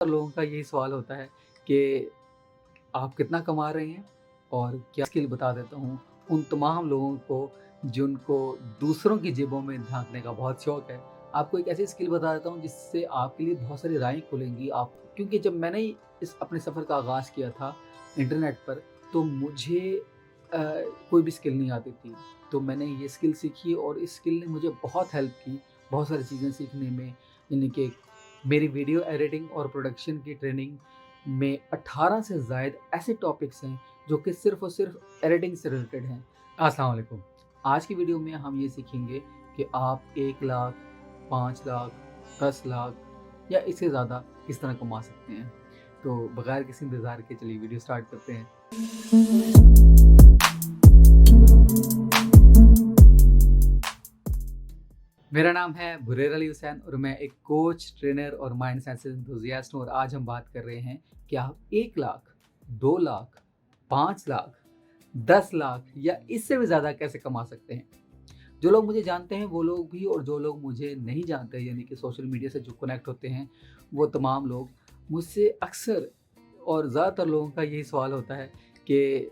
लोगों का यही सवाल होता है कि आप कितना कमा रहे हैं और क्या स्किल बता देता हूँ उन तमाम लोगों को जिनको दूसरों की जेबों में झाँकने का बहुत शौक है। आपको एक ऐसी स्किल बता देता हूँ जिससे आपके लिए बहुत सारी राहें खुलेंगी। आप क्योंकि जब मैंने इस अपने सफ़र का आगाज़ किया था इंटरनेट पर, तो मुझे कोई भी स्किल नहीं आती थी। तो मैंने ये स्किल सीखी और इस स्किल ने मुझे बहुत हेल्प की, बहुत सारी चीज़ें सीखने में। यानी कि मेरी वीडियो एडिटिंग और प्रोडक्शन की ट्रेनिंग में 18 से ज़ायद ऐसे टॉपिक्स हैं जो कि सिर्फ़ और सिर्फ़ एडिटिंग से रिलेटेड हैं। अस्सलाम वालेकुम। आज की वीडियो में हम ये सीखेंगे कि आप 1 लाख, 5 लाख, 10 लाख या इससे ज़्यादा किस तरह कमा सकते हैं। तो बगैर किसी इंतज़ार के चलिए वीडियो स्टार्ट करते हैं। मेरा नाम है बुरेर अली हुसैन और मैं एक कोच, ट्रेनर और माइंड साइंस एंथुसियास्ट हूँ और आज हम बात कर रहे हैं कि आप 1 लाख, 2 लाख, 5 लाख, 10 लाख या इससे भी ज़्यादा कैसे कमा सकते हैं। जो लोग मुझे जानते हैं वो लोग भी और जो लोग मुझे नहीं जानते यानी कि सोशल मीडिया से जो कनेक्ट होते हैं वो तमाम लोग मुझसे अक्सर और ज़्यादातर लोगों का यही सवाल होता है कि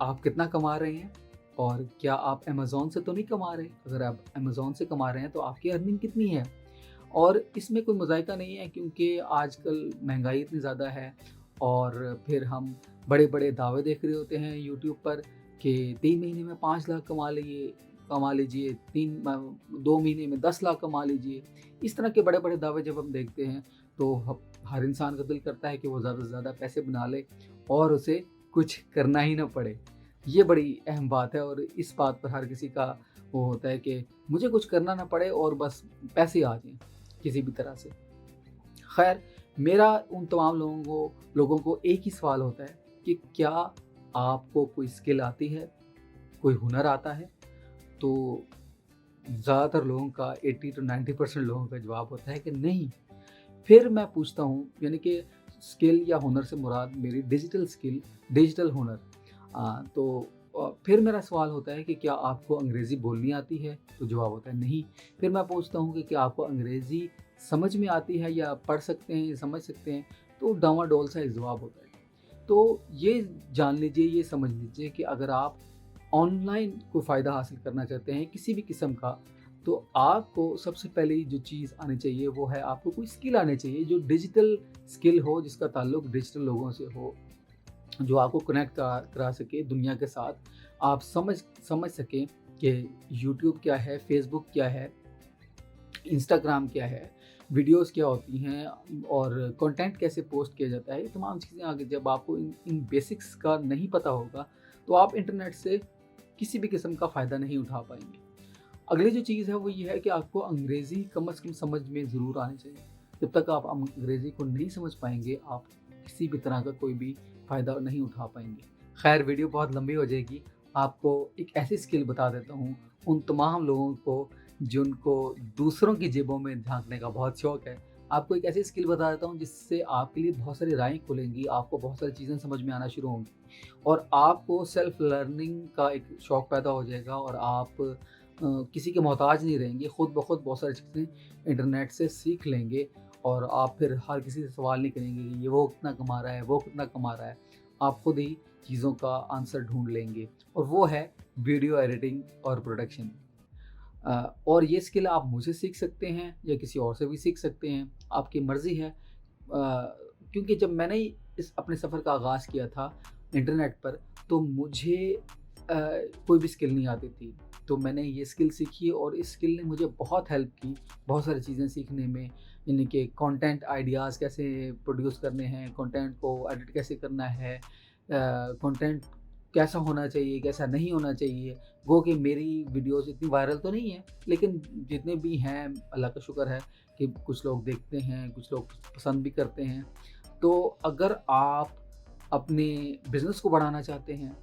आप कितना कमा रहे हैं और क्या आप अमेज़न से तो नहीं कमा रहे? अगर आप अमेज़न से कमा रहे हैं तो आपकी अर्निंग कितनी है? और इसमें कोई मज़ाइका नहीं है क्योंकि आजकल महंगाई इतनी ज़्यादा है और फिर हम बड़े-बड़े दावे देख रहे होते हैं यूट्यूब पर कि 3 महीने में 5 लाख कमा लीजिए, 2 महीने में 10 लाख कमा लीजिए। इस तरह के बड़े-बड़े दावे जब हम देखते हैं तो ह हर इंसान का दिल करता है कि वो ज़्यादा से ज़्यादा पैसे बना ले और उसे कुछ करना ही ना पड़े। ये बड़ी अहम बात है और इस बात पर हर किसी का वो होता है कि मुझे कुछ करना ना पड़े और बस पैसे आ जाएँ किसी भी तरह से। ख़ैर, मेरा उन तमाम लोगों को एक ही सवाल होता है कि क्या आपको कोई स्किल आती है? कोई हुनर आता है? तो ज़्यादातर लोगों का 80 टू 90% लोगों का जवाब होता है कि नहीं। फिर मैं पूछता हूँ यानी कि स्किल या हुनर से मुराद मेरी डिजिटल स्किल, डिजिटल हुनर। तो फिर मेरा सवाल होता है कि क्या आपको अंग्रेज़ी बोलनी आती है? तो जवाब होता है नहीं। फिर मैं पूछता हूँ कि क्या आपको अंग्रेज़ी समझ में आती है या पढ़ सकते हैं, समझ सकते हैं? तो डामाडोल सा जवाब होता है। तो ये जान लीजिए, ये समझ लीजिए कि अगर आप ऑनलाइन कोई फ़ायदा हासिल करना चाहते हैं किसी भी किस्म का, तो आपको सबसे पहले जो चीज़ आनी चाहिए वो है आपको कोई स्किल आनी चाहिए जो डिजिटल स्किल हो, जिसका ताल्लुक डिजिटल लोगों से हो, जो आपको कनेक्ट करा सके दुनिया के साथ। आप समझ सकें कि यूट्यूब क्या है, फ़ेसबुक क्या है, इंस्टाग्राम क्या है, वीडियोज़ क्या होती हैं और कंटेंट कैसे पोस्ट किया जाता है। ये तमाम चीज़ें आगे जब आपको इन बेसिक्स का नहीं पता होगा, तो आप इंटरनेट से किसी भी किस्म का फ़ायदा नहीं उठा पाएँगे। अगली जो चीज़ है वो ये है कि आपको अंग्रेज़ी कम से कम समझ में ज़रूर आनी चाहिए। जब तक आप अंग्रेज़ी को नहीं समझ पाएँगे, आप किसी भी तरह का कोई भी फ़ायदा नहीं उठा पाएँगे। ख़ैर, वीडियो बहुत लंबी हो जाएगी। आपको एक ऐसी स्किल बता देता हूँ उन तमाम लोगों को जिनको दूसरों की जेबों में झाँकने का बहुत शौक है। आपको एक ऐसी स्किल बता देता हूँ जिससे आपके लिए बहुत सारी राहें खुलेंगी, आपको बहुत सारी चीज़ें समझ में आना शुरू होंगी और आपको सेल्फ लर्निंग का एक शौक पैदा हो जाएगा और आप किसी के मोहताज नहीं रहेंगे। खुद ब खुद बहुत सारी चीज़ें इंटरनेट से सीख लेंगे और आप फिर हर किसी से सवाल नहीं करेंगे कि ये वो कितना कमा रहा है, वो कितना कमा रहा है। आप खुद ही चीज़ों का आंसर ढूँढ लेंगे और वो है वीडियो एडिटिंग और प्रोडक्शन। और ये स्किल आप मुझसे सीख सकते हैं या किसी और से भी सीख सकते हैं, आपकी मर्ज़ी है। क्योंकि जब मैंने इस अपने सफ़र का आगाज़ किया था इंटरनेट पर, तो मुझे कोई भी स्किल नहीं आती थी। तो मैंने ये स्किल सीखी और इस स्किल ने मुझे बहुत हेल्प की, बहुत सारी चीज़ें सीखने में। यानी कि कंटेंट आइडियाज़ कैसे प्रोड्यूस करने हैं, कंटेंट को एडिट कैसे करना है, कंटेंट कैसा होना चाहिए, कैसा नहीं होना चाहिए। गो कि मेरी वीडियोज़ इतनी वायरल तो नहीं है, लेकिन जितने भी हैं अल्लाह का शुक्र है कि कुछ लोग देखते हैं, कुछ लोग पसंद भी करते हैं। तो अगर आप अपने बिज़नेस को बढ़ाना चाहते हैं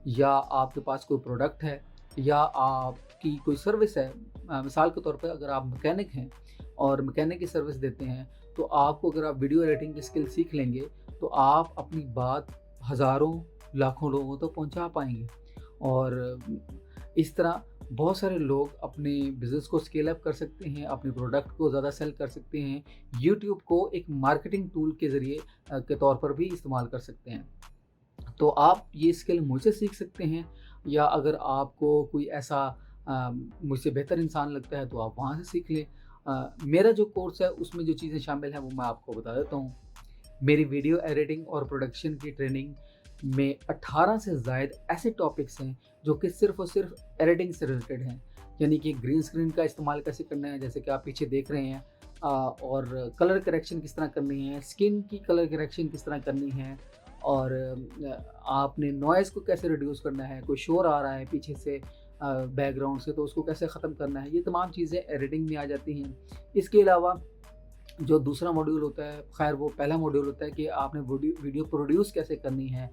या आपके पास कोई प्रोडक्ट है या आपकी कोई सर्विस है, मिसाल के तौर पे अगर आप मैकेनिक हैं और मैकेनिक की सर्विस देते हैं, तो आपको अगर आप वीडियो एडिटिंग की स्किल सीख लेंगे, तो आप अपनी बात हज़ारों, लाखों लोगों तक पहुंचा पाएँगे। और इस तरह बहुत सारे लोग अपने बिज़नेस को स्केल अप कर सकते हैं, अपने प्रोडक्ट को ज़्यादा सेल कर सकते हैं। यूट्यूब को एक मार्केटिंग टूल के ज़रिए के तौर पर भी इस्तेमाल कर सकते हैं। तो आप ये स्किल मुझसे सीख सकते हैं, या अगर आपको कोई ऐसा मुझसे बेहतर इंसान लगता है तो आप वहाँ से सीख लें। मेरा जो कोर्स है उसमें जो चीज़ें शामिल हैं वो मैं आपको बता देता हूँ। मेरी वीडियो एडिटिंग और प्रोडक्शन की ट्रेनिंग में 18 से ज़ायद ऐसे टॉपिक्स हैं जो कि सिर्फ़ और सिर्फ एडिटिंग से रिलेटेड हैं। यानी कि ग्रीन स्क्रीन का इस्तेमाल कैसे करना है, जैसे कि आप पीछे देख रहे हैं, और कलर करेक्शन किस तरह करनी है, स्किन की कलर करेक्शन किस तरह करनी है, और आपने नॉइज़ को कैसे रिड्यूस करना है, कोई शोर आ रहा है पीछे से बैकग्राउंड से तो उसको कैसे ख़त्म करना है, ये तमाम चीज़ें एडिटिंग में आ जाती हैं। इसके अलावा जो दूसरा मॉड्यूल होता है, ख़ैर वो पहला मॉड्यूल होता है कि आपने वीडियो प्रोड्यूस कैसे करनी है।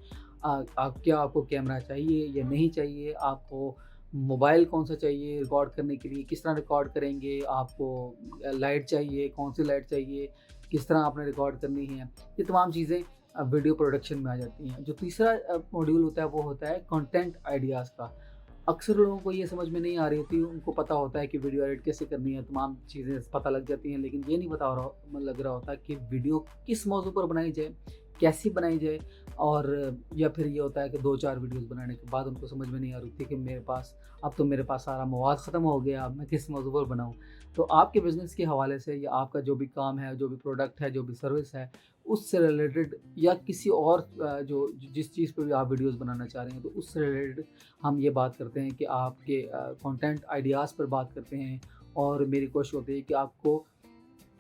आपको कैमरा चाहिए या नहीं चाहिए, आपको मोबाइल कौन-सा चाहिए रिकॉर्ड करने के लिए, किस तरह रिकॉर्ड करेंगे, आपको लाइट चाहिए, कौन-सी लाइट चाहिए, किस तरह आपने रिकॉर्ड करनी है। ये तमाम चीज़ें वीडियो प्रोडक्शन में आ जाती हैं। जो तीसरा मॉड्यूल होता है वो होता है कंटेंट आइडियाज़ का। अक्सर लोगों को ये समझ में नहीं आ रही होती, उनको पता होता है कि वीडियो एडिट कैसे करनी है, तमाम चीज़ें पता लग जाती हैं, लेकिन ये नहीं पता हो रहा लग रहा होता कि वीडियो किस मौजू पर बनाई जाए, कैसी बनाई जाए, और या फिर ये होता है कि 2-4 वीडियोज़ बनाने के बाद उनको समझ में नहीं आ रही होती कि मेरे पास सारा मवाद ख़त्म हो गया, अब मैं किस मौजू पर बनाऊँ। तो आपके बिज़नेस के हवाले से या आपका जो भी काम है, जो भी प्रोडक्ट है, जो भी सर्विस है, उससे रिलेटेड या किसी और जिस चीज़ पे भी आप वीडियोज़ बनाना चाह रहे हैं, तो उससे रिलेटेड हम ये बात करते हैं कि आपके कंटेंट आइडियाज़ पर बात करते हैं। और मेरी कोशिश होती है कि आपको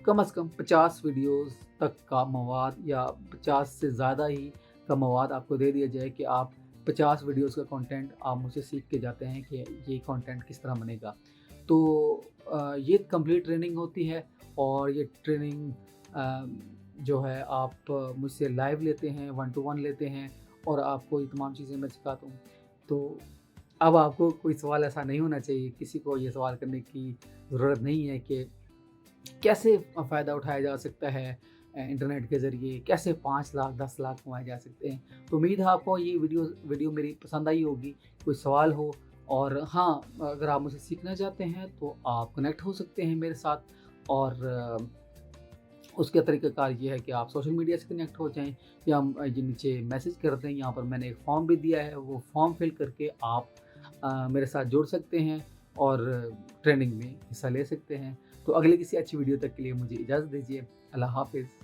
कम से कम 50 वीडियोज़ तक का मवाद, या 50 से ज़्यादा ही का मवाद आपको दे दिया जाए कि आप 50 वीडियोज़ का कंटेंट आप मुझसे सीख के जाते हैं कि ये कंटेंट किस तरह बनेगा। तो ये कंप्लीट ट्रेनिंग होती है, और ये ट्रेनिंग जो है आप मुझसे लाइव लेते हैं, 1 टू 1 लेते हैं, और आपको ये तमाम चीज़ें मैं सिखाता हूँ। तो अब आपको कोई सवाल ऐसा नहीं होना चाहिए, किसी को ये सवाल करने की ज़रूरत नहीं है कि कैसे फ़ायदा उठाया जा सकता है इंटरनेट के ज़रिए, कैसे 5 लाख 10 लाख कमाए जा सकते हैं। तो उम्मीद है आपको ये वीडियो मेरी पसंद आई होगी। कोई सवाल हो, और हाँ, अगर आप मुझसे सीखना चाहते हैं तो आप कनेक्ट हो सकते हैं मेरे साथ। और उसका तरीक़ाकार ये है कि आप सोशल मीडिया से कनेक्ट हो जाएँ, या ये नीचे मैसेज कर दें। यहाँ पर मैंने एक फॉर्म भी दिया है, वो फॉर्म फिल करके आप मेरे साथ जुड़ सकते हैं और ट्रेनिंग में हिस्सा ले सकते हैं। तो अगले किसी अच्छी वीडियो तक के लिए मुझे इजाज़त दीजिए। अल्लाह हाफ़िज़।